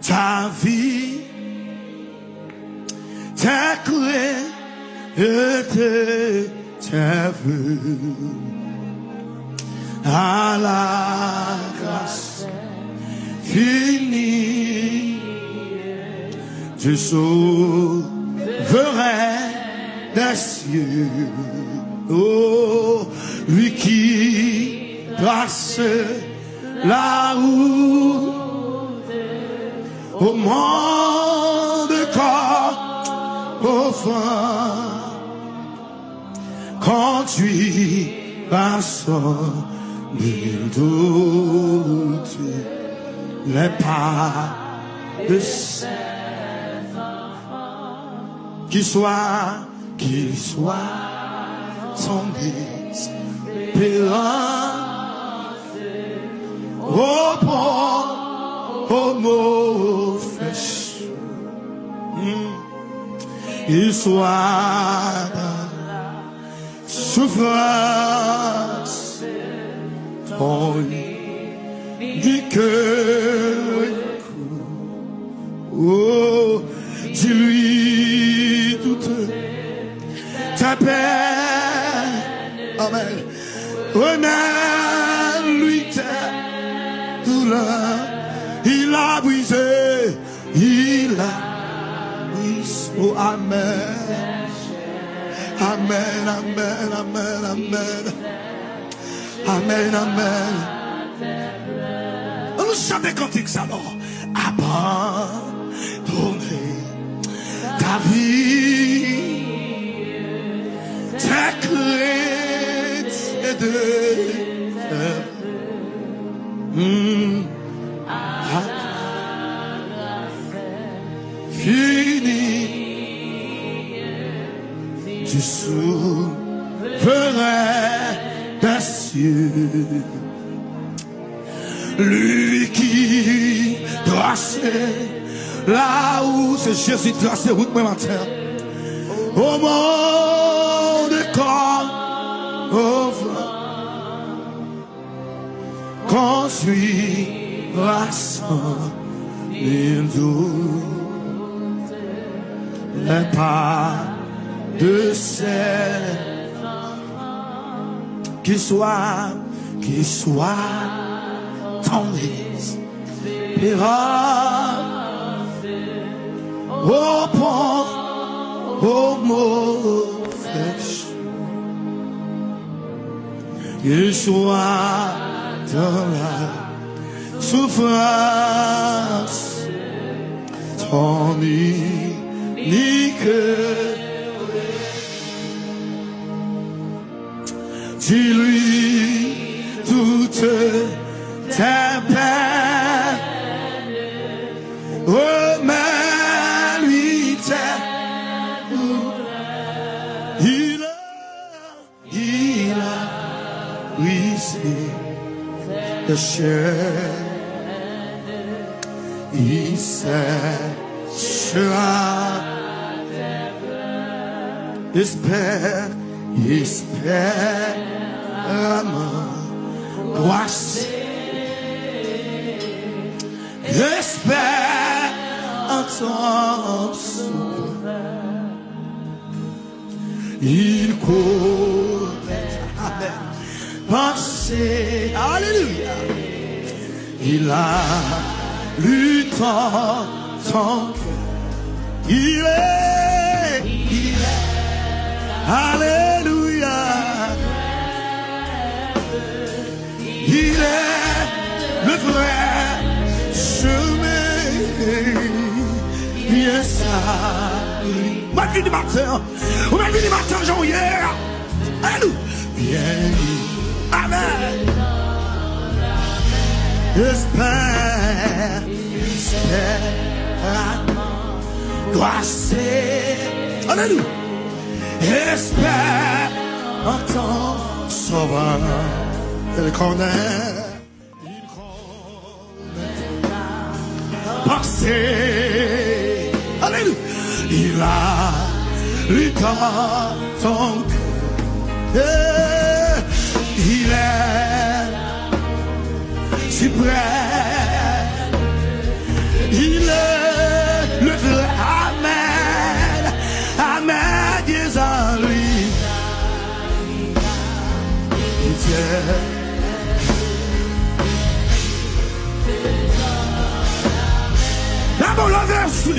ta vie, ta clé et tes vœux. À la grâce finie, je sauverai des cieux. Oh, lui qui passe la route au monde corps au fond, conduit par son doute les pas de ses enfants, qu'il soit son espérance au bon, au mauvais, il soit dans souffrance, ton du cœur, oh, dis-lui toute ta peine, amen, remets-lui ta douleur, il a brisé, oh, amen. Amen, amen, amen, amen. Amen, amen. On nous chante des cantiques alors. Abandonner ta vie, ta crainte et de fini. Tu sauverais des cieux, lui qui traçait là où c'est Jésus tracé route moi matin au monde comme au vent, construira sans nul doute les pas de ses enfants, qu'il soit ton espérance au pont, au mauvais, qu'il soit dans la souffrance, ton unique. Dis-lui toutes tes peines, remets-lui tes douleurs. Il a brisé le chair, il séchera. Espère j'espère en ton sauveur. Il court, amen, pensé, alléluia. Il a lu ton cœur. Il est, alléluia. Il est le vrai chemin, bien ça. Malgré du matin, malgré du matin, Jean hier. Alléluia. Viens, amen. Espère, grâce, alléluia. Espère en ton sauveur. Il connaît pensée, alléluia. Il a lu ton cœur. Il est si près. Il est D'abord la verse,